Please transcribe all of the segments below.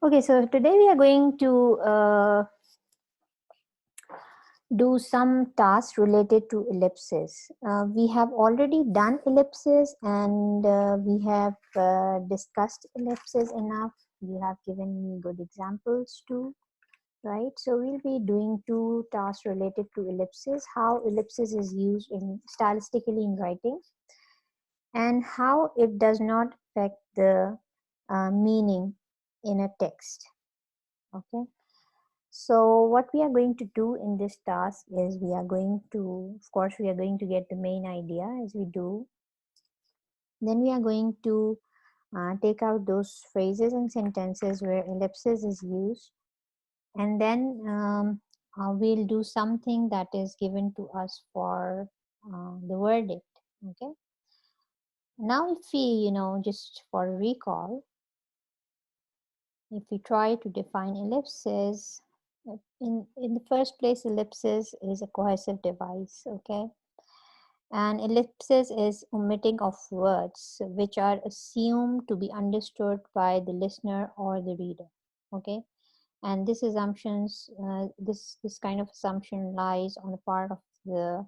Okay, so today we are going to do some tasks related to ellipses. We have already done ellipses and we have discussed ellipses enough. You have given me good examples too, right? So we'll be doing two tasks related to ellipses, how ellipses is used in stylistically in writing and how it does not affect the meaning in a text. Okay. So what we are going to do in this task is we are going to, of course, we are going to get the main idea as we do. Then we are going to take out those phrases and sentences where ellipsis is used. And then we'll do something that is given to us for the verdict. Okay. Now if we, just for recall, if we try to define ellipses, in the first place, ellipsis is a cohesive device, okay? And ellipsis is omitting of words which are assumed to be understood by the listener or the reader, okay? And this kind of assumption lies on the part of the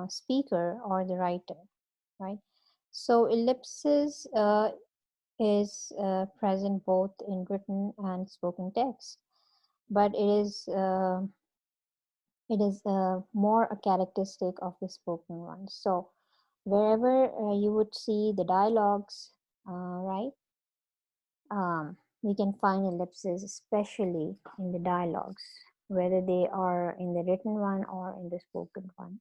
speaker or the writer, right? So ellipsis is present both in written and spoken text, but it is more a characteristic of the spoken one. So wherever you would see the dialogues, right, we can find ellipses, especially in the dialogues, whether they are in the written one or in the spoken one.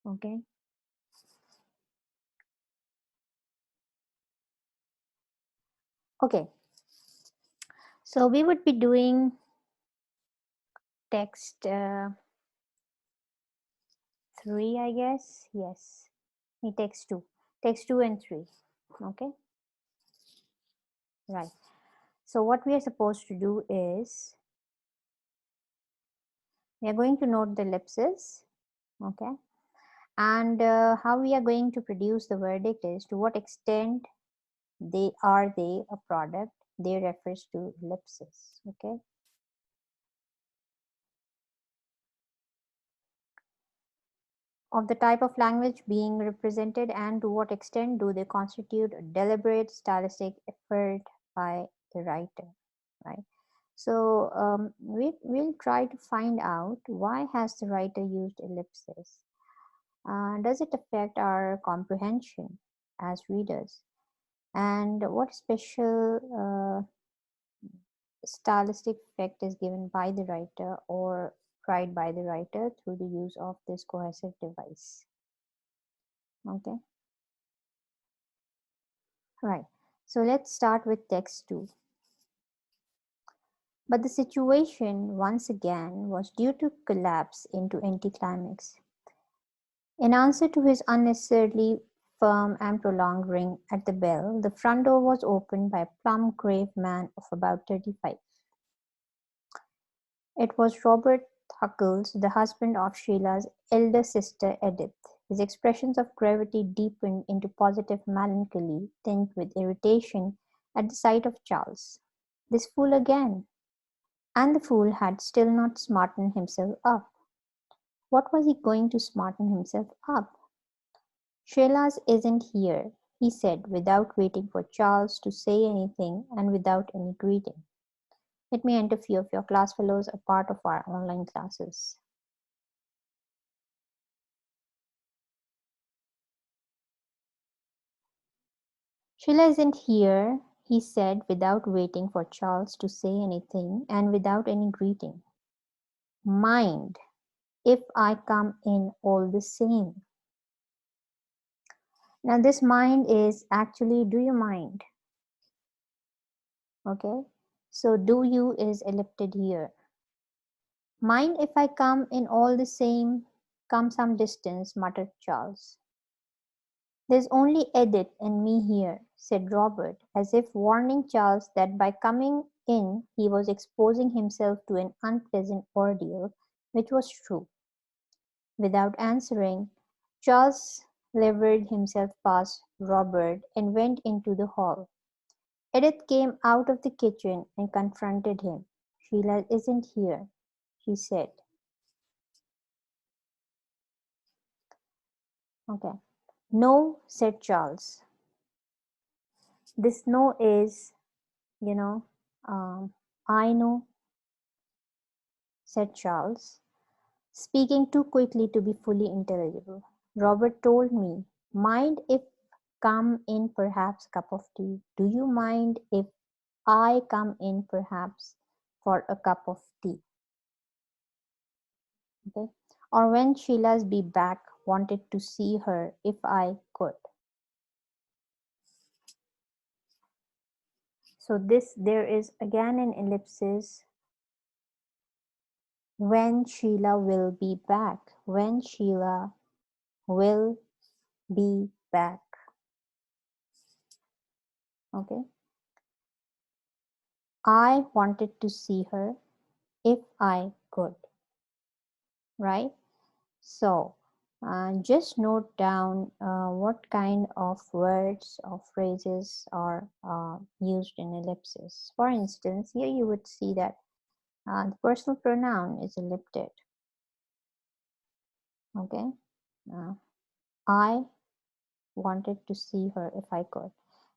Okay. Okay. So we would be doing text 3, I guess. Yes. Text 2 and 3. Okay. Right. So what we are supposed to do is we are going to note the ellipses, okay, and how we are going to produce the verdict is to what extent they a product, they refers to ellipsis, okay. Of the type of language being represented and to what extent do they constitute a deliberate stylistic effort by the writer, right? So we'll try to find out why has the writer used ellipsis. Does it affect our comprehension as readers? And what special stylistic effect is given by the writer or tried by the writer through the use of this cohesive device? Okay, right. So let's start with text 2. But the situation, once again, was due to collapse into anticlimax. In answer to his unnecessarily firm and prolonged ring at the bell, the front door was opened by a plump, grave man of about 35. It was Robert Huckles, the husband of Sheila's elder sister Edith. His expressions of gravity deepened into positive melancholy, tinged with irritation at the sight of Charles. This fool again! And the fool had still not smartened himself up. What was he going to smarten himself up? "Sheila's isn't here," he said, without waiting for Charles to say anything and without any greeting. "Let me enter few of your classfellows a part of our online classes." "Sheila isn't here," he said, without waiting for Charles to say anything and without any greeting. "Mind if I come in all the same." Now this mind is actually do you mind? Okay, so do you is ellipted here. "Mind if I come in all the same, come some distance," muttered Charles. "There's only Edith and me here," said Robert, as if warning Charles that by coming in he was exposing himself to an unpleasant ordeal, which was true. Without answering, Charles levered himself past Robert and went into the hall. Edith came out of the kitchen and confronted him. Sheila isn't here, she said. Okay. No, said Charles. This no is, you know, I know, said Charles, speaking too quickly to be fully intelligible. Robert told me. Mind if come in perhaps cup of tea? Do you mind if I come in perhaps for a cup of tea? Okay. Or when Sheila's be back, wanted to see her if I could. So this there is again an ellipsis. When Sheila will be back. When Sheila will be back. Okay. I wanted to see her if I could. Right? So just note down what kind of words or phrases are used in ellipsis. For instance, here you would see that the personal pronoun is ellipted. Okay. I wanted to see her if I could.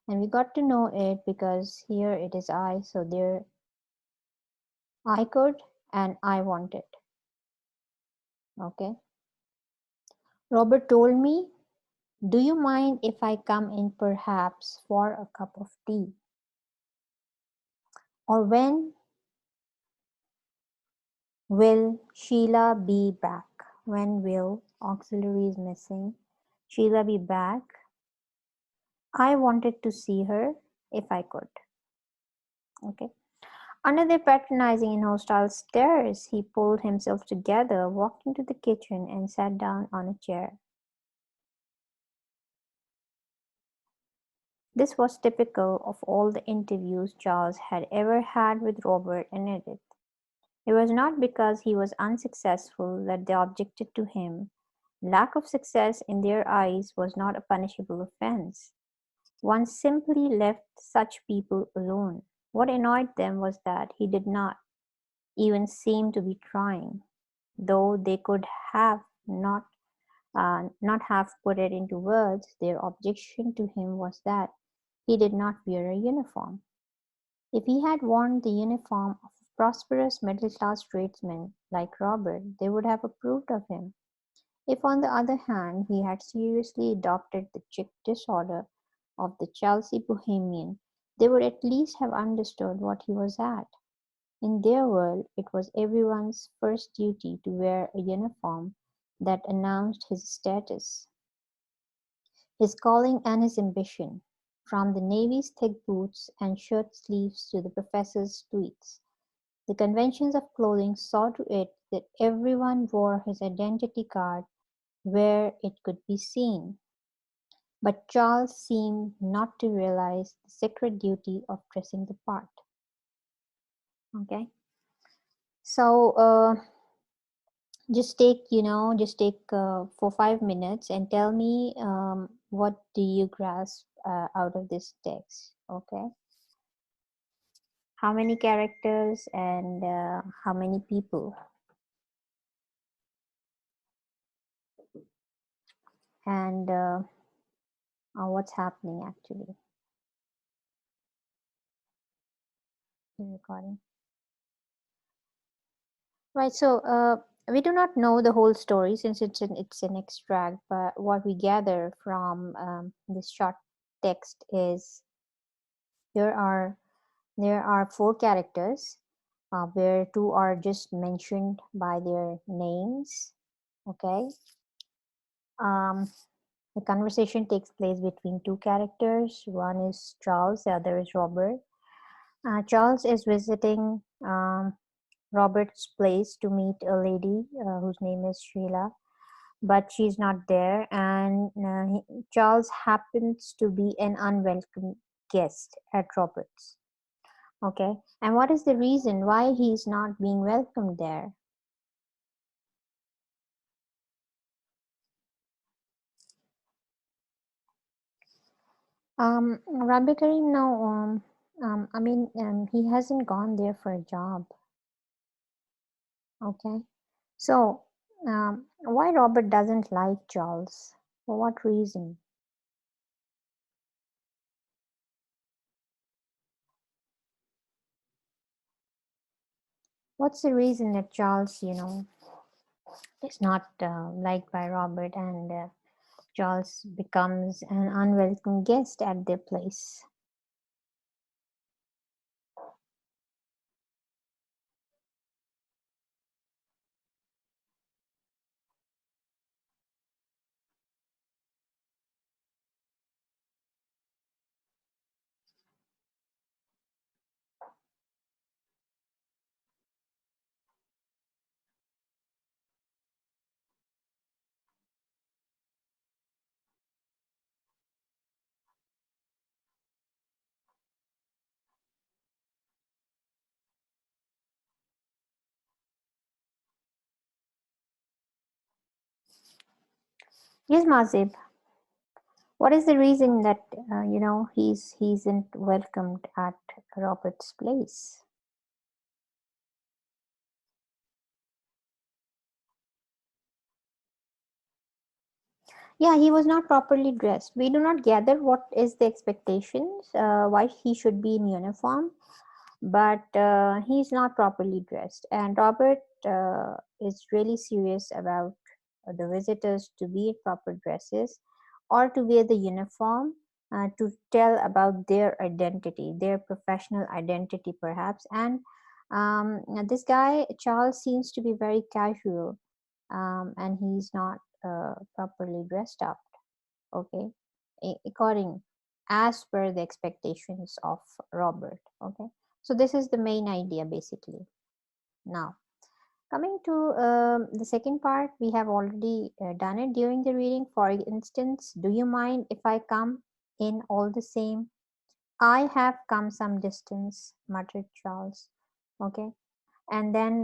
And we got to know it because here it is I, so there I could and I wanted. Okay. Robert told me, do you mind if I come in perhaps for a cup of tea? Or when will Sheila be back? When will auxiliary is missing? Sheila be back? I wanted to see her if I could. Okay. Under their patronizing and hostile stares, he pulled himself together, walked into the kitchen, and sat down on a chair. This was typical of all the interviews Charles had ever had with Robert and Edith. It was not because he was unsuccessful that they objected to him. Lack of success in their eyes was not a punishable offense. One simply left such people alone. What annoyed them was that he did not even seem to be trying, though they could have not have put it into words. Their objection to him was that he did not wear a uniform. If he had worn the uniform of a prosperous middle-class tradesman like Robert, they would have approved of him. If, on the other hand, he had seriously adopted the chic disorder of the Chelsea bohemian, they would at least have understood what he was at. In their world, it was everyone's first duty to wear a uniform that announced his status, his calling and his ambition, from the Navy's thick boots and shirt sleeves to the professor's tweeds. The conventions of clothing saw to it that everyone wore his identity card where it could be seen. But Charles seemed not to realize the sacred duty of dressing the part. Okay, so just take for 5 minutes and tell me what do you grasp out of this text. Okay, how many characters and how many people, and what's happening actually. The recording. Right, so we do not know the whole story since it's an extract, but what we gather from this short text is there are there are four characters, where two are just mentioned by their names. Okay, um, the conversation takes place between two characters. One is Charles, the other is Robert. Charles is visiting Robert's place to meet a lady whose name is Sheila, but she's not there, and Charles happens to be an unwelcome guest at Robert's. Okay, and what is the reason why he's not being welcomed there? Rabbi Karim, now He hasn't gone there for a job. Okay. So, why Robert doesn't like Charles? For what reason? What's the reason that Charles, is not liked by Robert, and Charles becomes an unwelcome guest at their place? Yes, Mazib. What is the reason that he isn't welcomed at Robert's place? Yeah, he was not properly dressed. We do not gather what is the expectations, why he should be in uniform, but he's not properly dressed. And Robert is really serious about the visitors to be in proper dresses or to wear the uniform to tell about their identity, their professional identity, perhaps. And this guy, Charles, seems to be very casual, and he's not properly dressed up. Okay, according as per the expectations of Robert. Okay, so this is the main idea basically. Now, coming to the second part, we have already done it during the reading. For instance, do you mind if I come in all the same? I have come some distance, muttered Charles. Okay, and then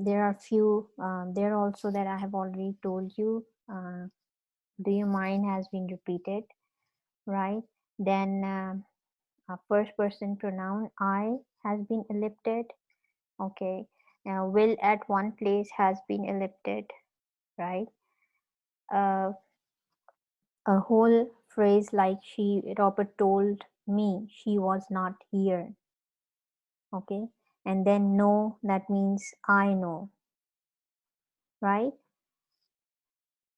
there are few there also that I have already told you. Do you mind has been repeated, right? Then first person pronoun I has been ellipted. Okay, now will at one place has been ellipted, right? uh, a whole phrase like Robert told me she was not here. Okay, and then no, that means I know, right?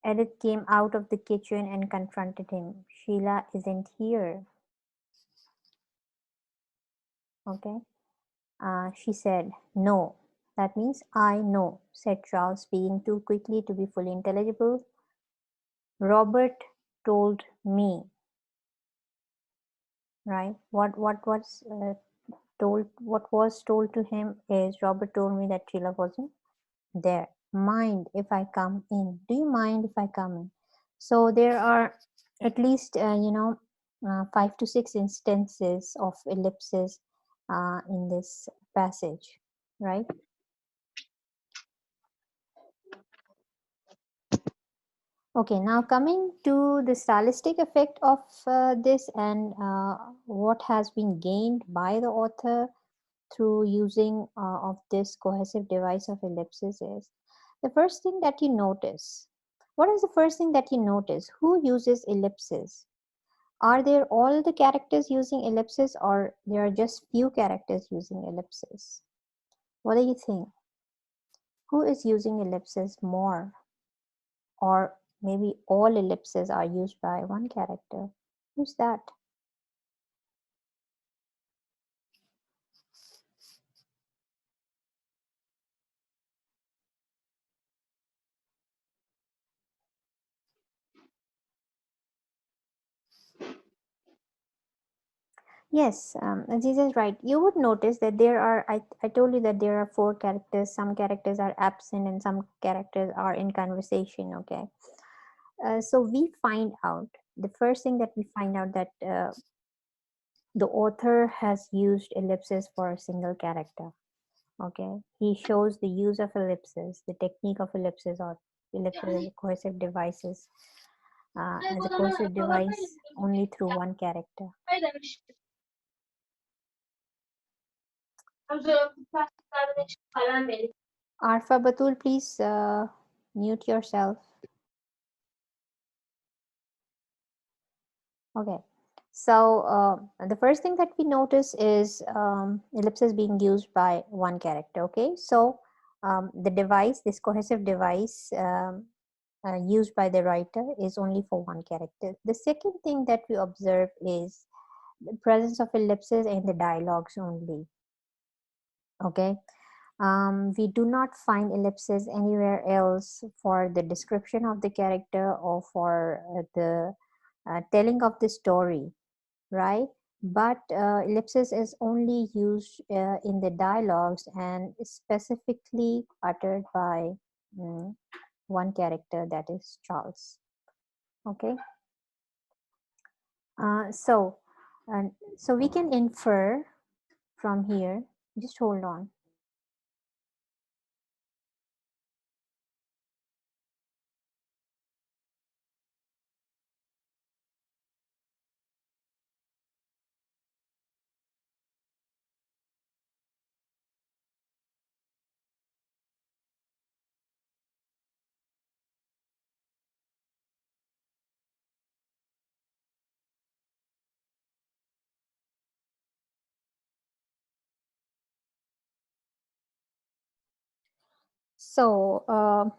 Edith came out of the kitchen and confronted him. Sheila isn't here. Okay, she said, no. That means I know, said Charles, speaking too quickly to be fully intelligible. Robert told me, right? What was told to him is Robert told me that Sheila wasn't there. Mind if I come in? Do you mind if I come in? So there are at least 5 to 6 instances of ellipses in this passage, right? Okay, now coming to the stylistic effect of this, and what has been gained by the author through using of this cohesive device of ellipses is the first thing that you notice. What is the first thing that you notice? Who uses ellipses? Are there all the characters using ellipses, or there are just few characters using ellipses? What do you think? Who is using ellipses more? Or maybe all ellipses are used by one character. Who's that? Yes, Aziz is right. You would notice that I told you that there are 4 characters. Some characters are absent and some characters are in conversation. Okay. So we find out, the first thing that we find out that the author has used ellipses for a single character. Okay. He shows the use of ellipses, the technique of ellipses or ellipses cohesive devices as a cursive device only through one character. Arfa Batul, please mute yourself. Okay, so the first thing that we notice is ellipsis being used by one character. Okay, so the device, this cohesive device used by the writer is only for one character. The second thing that we observe is the presence of ellipses in the dialogues only. Okay, we do not find ellipses anywhere else for the description of the character or for the telling of the story, right? But ellipsis is only used in the dialogues and specifically uttered by one character, that is Charles. Okay, so we can infer from here. Just hold on. So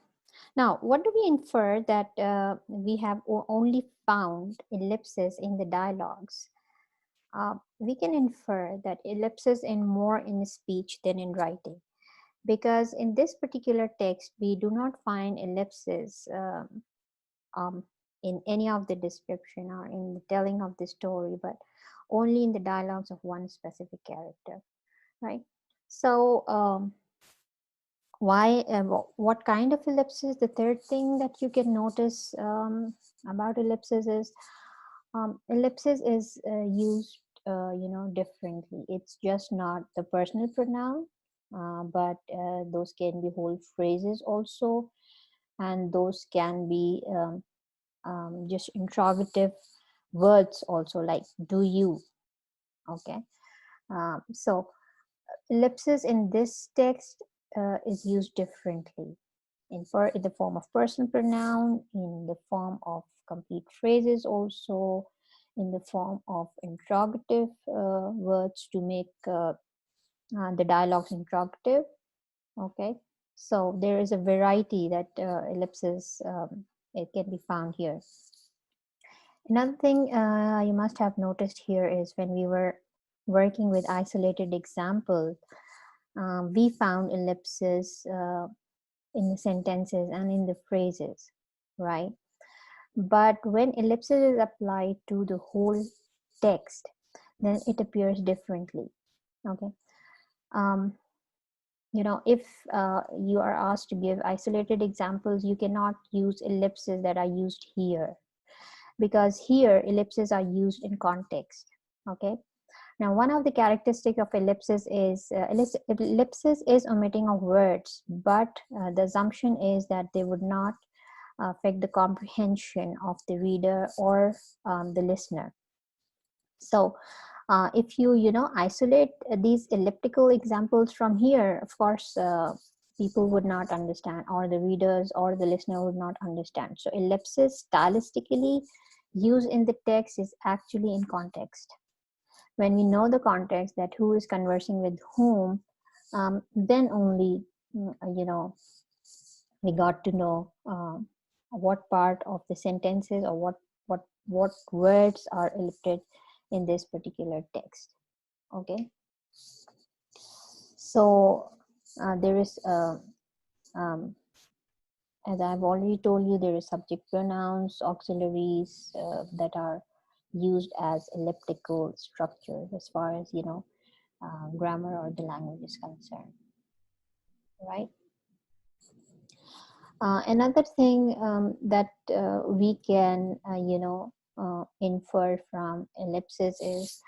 now, what do we infer that we have only found ellipses in the dialogues? We can infer that ellipses in more in speech than in writing, because in this particular text we do not find ellipses in any of the description or in the telling of the story, but only in the dialogues of one specific character, right? So why what kind of ellipsis? The third thing that you can notice about ellipsis is ellipsis is used differently. It's just not the personal pronoun, but those can be whole phrases also, and those can be just interrogative words also, like do you. Okay, so ellipsis in this text is used differently in the form of personal pronoun, in the form of complete phrases, also in the form of interrogative words to make the dialogues interrogative. Okay, so there is a variety that ellipsis it can be found here. Another thing you must have noticed here is when we were working with isolated examples, we found ellipses in the sentences and in the phrases, right? But when ellipsis is applied to the whole text, then it appears differently. Okay, if you are asked to give isolated examples, you cannot use ellipses that are used here, because here ellipses are used in context. Okay, now one of the characteristics of ellipsis is ellipsis is omitting of words, but the assumption is that they would not affect the comprehension of the reader or the listener. So if you isolate these elliptical examples from here, of course people would not understand, or the readers or the listener would not understand. So ellipsis stylistically used in the text is actually in context. When we know the context, that who is conversing with whom, then only we got to know what part of the sentences or what words are ellipted in this particular text. Okay, so there is as I've already told you, there is subject pronouns, auxiliaries that are used as elliptical structure as far as grammar or the language is concerned, right? Another thing that we can infer from ellipsis is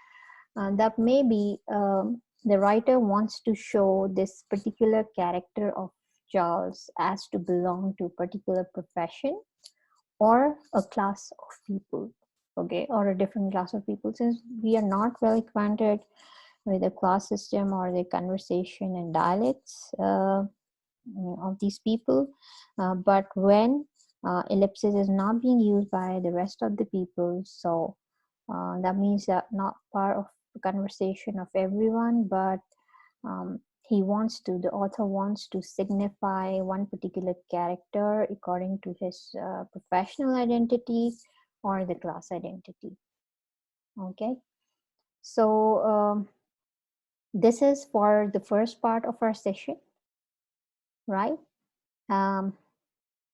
that maybe the writer wants to show this particular character of Charles as to belong to a particular profession, or a class of people, okay, or a different class of people, since we are not well acquainted with the class system or the conversation and dialects of these people. But when ellipsis is not being used by the rest of the people, so that means that not part of the conversation of everyone, but the author wants to signify one particular character according to his professional identity or the class identity. Okay, so this is for the first part of our session, right?